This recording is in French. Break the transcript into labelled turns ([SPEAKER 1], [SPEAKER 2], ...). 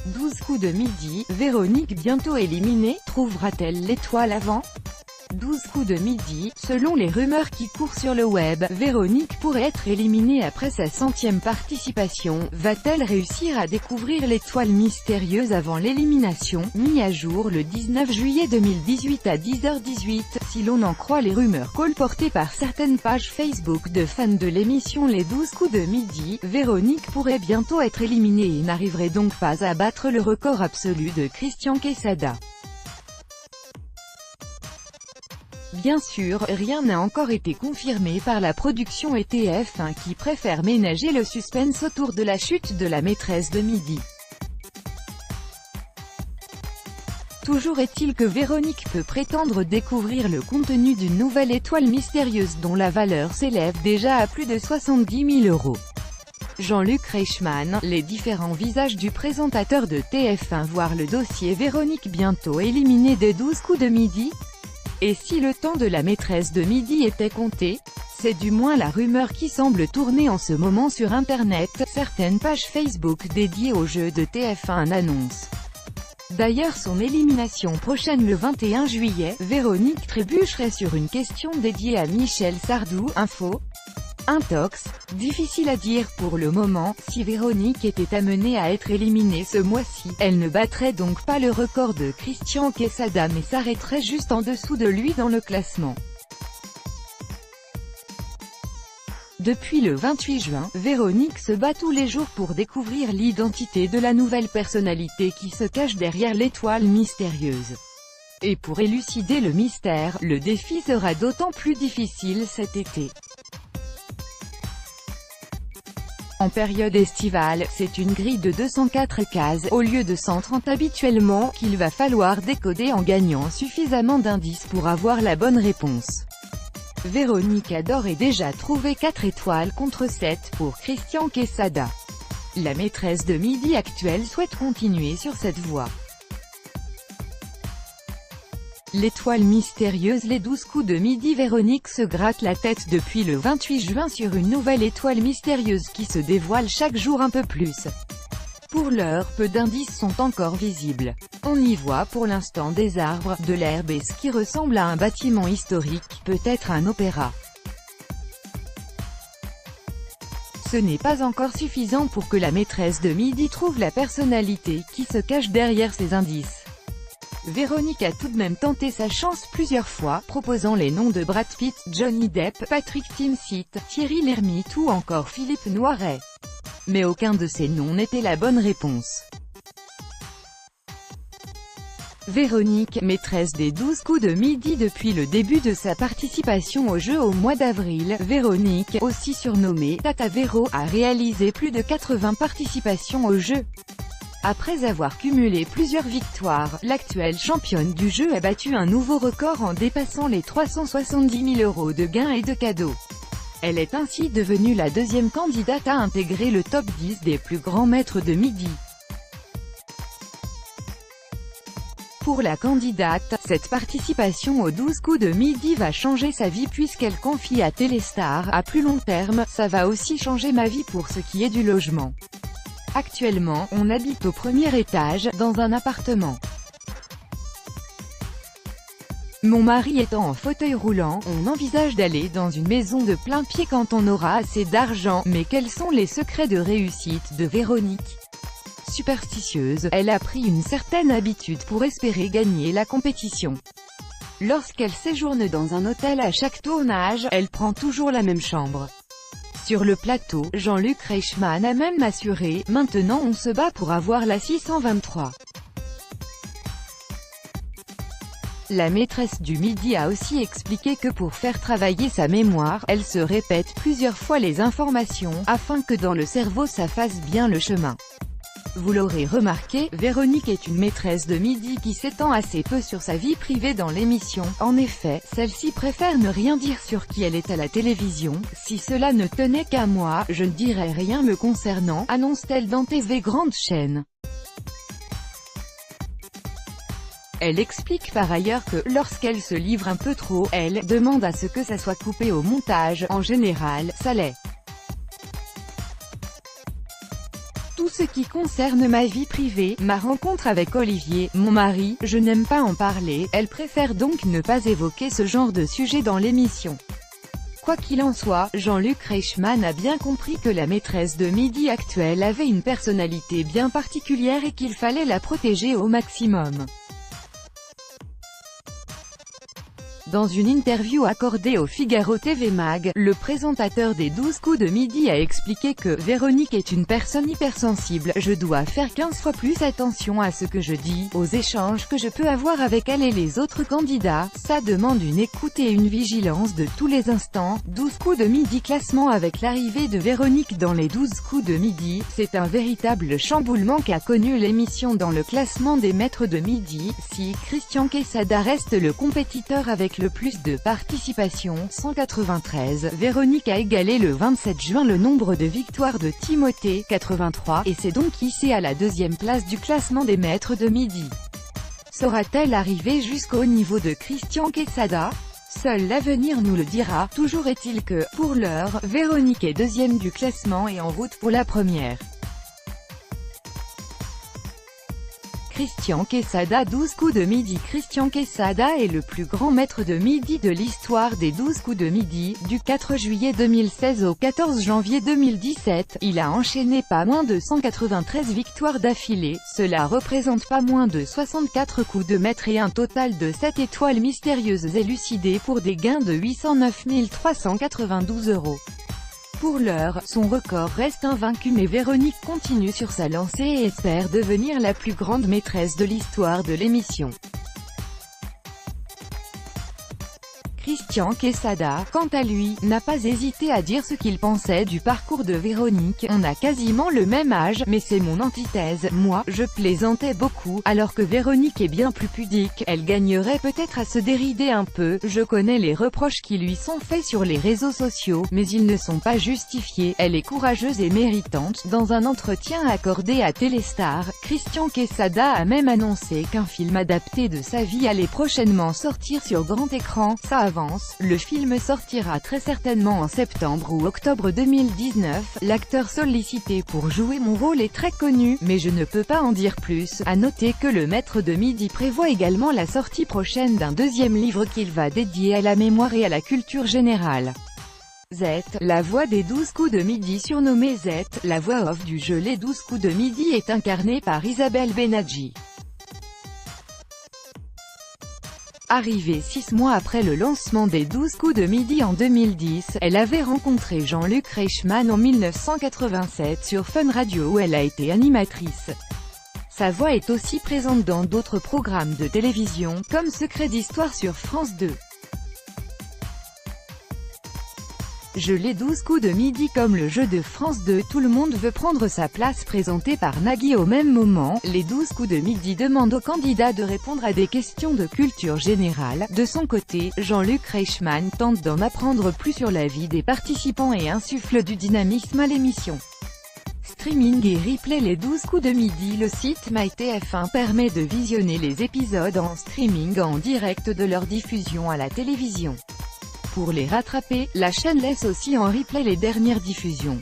[SPEAKER 1] 12 coups de midi, Véronique bientôt éliminée, trouvera-t-elle l'étoile avant 12 coups de midi, selon les rumeurs qui courent sur le web, Véronique pourrait être éliminée après sa 100e participation. Va-t-elle réussir à découvrir l'étoile mystérieuse avant l'élimination? Mis à jour le 19 juillet 2018 à 10h18, si l'on en croit les rumeurs colportées par certaines pages Facebook de fans de l'émission Les 12 coups de midi, Véronique pourrait bientôt être éliminée et n'arriverait donc pas à battre le record absolu de Christian Quesada. Bien sûr, rien n'a encore été confirmé par la production et TF1 qui préfère ménager le suspense autour de la chute de la maîtresse de midi. Toujours est-il que Véronique peut prétendre découvrir le contenu d'une nouvelle étoile mystérieuse dont la valeur s'élève déjà à plus de 70 000 €. Jean-Luc Reichmann, les différents visages du présentateur de TF1 voire le dossier Véronique bientôt éliminée des 12 coups de midi. Et si le temps de la maîtresse de midi était compté? C'est du moins la rumeur qui semble tourner en ce moment sur Internet. Certaines pages Facebook dédiées au jeu de TF1 annoncent d'ailleurs son élimination prochaine le 21 juillet. Véronique trébucherait sur une question dédiée à Michel Sardou. Info. Intox. Difficile à dire pour le moment. Si Véronique était amenée à être éliminée ce mois-ci, elle ne battrait donc pas le record de Christian Quesada mais s'arrêterait juste en dessous de lui dans le classement. Depuis le 28 juin, Véronique se bat tous les jours pour découvrir l'identité de la nouvelle personnalité qui se cache derrière l'étoile mystérieuse. Et pour élucider le mystère, le défi sera d'autant plus difficile cet été. En période estivale, c'est une grille de 204 cases, au lieu de 130 habituellement, qu'il va falloir décoder en gagnant suffisamment d'indices pour avoir la bonne réponse. Véronique a d'ores et déjà trouvé 4 étoiles contre 7 pour Christian Quesada. La maîtresse de midi actuelle souhaite continuer sur cette voie. L'étoile mystérieuse. Les 12 coups de midi. Véronique se gratte la tête depuis le 28 juin sur une nouvelle étoile mystérieuse qui se dévoile chaque jour un peu plus. Pour l'heure, peu d'indices sont encore visibles. On y voit pour l'instant des arbres, de l'herbe et ce qui ressemble à un bâtiment historique, peut-être un opéra. Ce n'est pas encore suffisant pour que la maîtresse de midi trouve la personnalité qui se cache derrière ces indices. Véronique a tout de même tenté sa chance plusieurs fois, proposant les noms de Brad Pitt, Johnny Depp, Patrick Timsit, Thierry Lhermitte ou encore Philippe Noiret. Mais aucun de ces noms n'était la bonne réponse. Véronique, maîtresse des 12 coups de midi depuis le début de sa participation au jeu au mois d'avril, Véronique, aussi surnommée Tata Véro, a réalisé plus de 80 participations au jeu. Après avoir cumulé plusieurs victoires, l'actuelle championne du jeu a battu un nouveau record en dépassant les 370 000 € de gains et de cadeaux. Elle est ainsi devenue la deuxième candidate à intégrer le top 10 des plus grands maîtres de midi. Pour la candidate, cette participation aux 12 coups de midi va changer sa vie puisqu'elle confie à Téléstar, à plus long terme, ça va aussi changer ma vie pour ce qui est du logement. Actuellement, on habite au premier étage, dans un appartement. Mon mari étant en fauteuil roulant, on envisage d'aller dans une maison de plein pied quand on aura assez d'argent. Mais quels sont les secrets de réussite de Véronique? Superstitieuse, elle a pris une certaine habitude pour espérer gagner la compétition. Lorsqu'elle séjourne dans un hôtel à chaque tournage, elle prend toujours la même chambre. Sur le plateau, Jean-Luc Reichmann a même assuré « Maintenant on se bat pour avoir la 623 ». La maîtresse du midi a aussi expliqué que pour faire travailler sa mémoire, elle se répète plusieurs fois les informations, afin que dans le cerveau ça fasse bien le chemin. Vous l'aurez remarqué, Véronique est une maîtresse de midi qui s'étend assez peu sur sa vie privée dans l'émission. En effet, celle-ci préfère ne rien dire sur qui elle est à la télévision. Si cela ne tenait qu'à moi, je ne dirais rien me concernant, annonce-t-elle dans TV Grande Chaîne. Elle explique par ailleurs que, lorsqu'elle se livre un peu trop, elle demande à ce que ça soit coupé au montage. En général, ça l'est. Tout ce qui concerne ma vie privée, ma rencontre avec Olivier, mon mari, je n'aime pas en parler, elle préfère donc ne pas évoquer ce genre de sujet dans l'émission. Quoi qu'il en soit, Jean-Luc Reichmann a bien compris que la maîtresse de midi actuelle avait une personnalité bien particulière et qu'il fallait la protéger au maximum. Dans une interview accordée au Figaro TV Mag, le présentateur des 12 coups de midi a expliqué que « Véronique est une personne hypersensible, je dois faire 15 fois plus attention à ce que je dis, aux échanges que je peux avoir avec elle et les autres candidats, ça demande une écoute et une vigilance de tous les instants ». 12 coups de midi classement. Avec l'arrivée de Véronique dans les 12 coups de midi, c'est un véritable chamboulement qu'a connu l'émission dans le classement des maîtres de midi. Si Christian Quesada reste le compétiteur avec le plus de participation, 193, Véronique a égalé le 27 juin le nombre de victoires de Timothée, 83, et s'est donc hissée à la deuxième place du classement des maîtres de midi. Saura-t-elle arriver jusqu'au niveau de Christian Quesada? Seul l'avenir nous le dira. Toujours est-il que, pour l'heure, Véronique est deuxième du classement et en route pour la première. Christian Quesada. 12 coups de midi. Christian Quesada est le plus grand maître de midi de l'histoire des 12 coups de midi. Du 4 juillet 2016 au 14 janvier 2017, il a enchaîné pas moins de 193 victoires d'affilée. Cela représente pas moins de 64 coups de maître et un total de 7 étoiles mystérieuses élucidées pour des gains de 809 392 €. Pour l'heure, son record reste invaincu, mais Véronique continue sur sa lancée et espère devenir la plus grande maîtresse de l'histoire de l'émission. Christian Quesada, quant à lui, n'a pas hésité à dire ce qu'il pensait du parcours de Véronique. On a quasiment le même âge, mais c'est mon antithèse. Moi, je plaisantais beaucoup, alors que Véronique est bien plus pudique. Elle gagnerait peut-être à se dérider un peu. Je connais les reproches qui lui sont faits sur les réseaux sociaux, mais ils ne sont pas justifiés. Elle est courageuse et méritante. Dans un entretien accordé à Téléstar, Christian Quesada a même annoncé qu'un film adapté de sa vie allait prochainement sortir sur grand écran. Ça avance. Le film sortira très certainement en septembre ou octobre 2019. L'acteur sollicité pour jouer mon rôle est très connu, mais je ne peux pas en dire plus. À noter que le maître de midi prévoit également la sortie prochaine d'un deuxième livre qu'il va dédier à la mémoire et à la culture générale. Z, la voix des 12 coups de midi. Surnommée Z, la voix off du jeu Les 12 coups de midi est incarnée par Isabelle Benadji. Arrivée 6 mois après le lancement des 12 coups de midi en 2010, elle avait rencontré Jean-Luc Reichmann en 1987 sur Fun Radio où elle a été animatrice. Sa voix est aussi présente dans d'autres programmes de télévision, comme Secret d'Histoire sur France 2. Les 12 coups de midi comme le jeu de France 2. Tout le monde veut prendre sa place, présenté par Nagui. Au même moment, les 12 coups de midi demandent aux candidats de répondre à des questions de culture générale. De son côté, Jean-Luc Reichmann tente d'en apprendre plus sur la vie des participants et insuffle du dynamisme à l'émission. Streaming et replay. Les 12 coups de midi. Le site MyTF1 permet de visionner les épisodes en streaming en direct de leur diffusion à la télévision. Pour les rattraper, la chaîne laisse aussi en replay les dernières diffusions.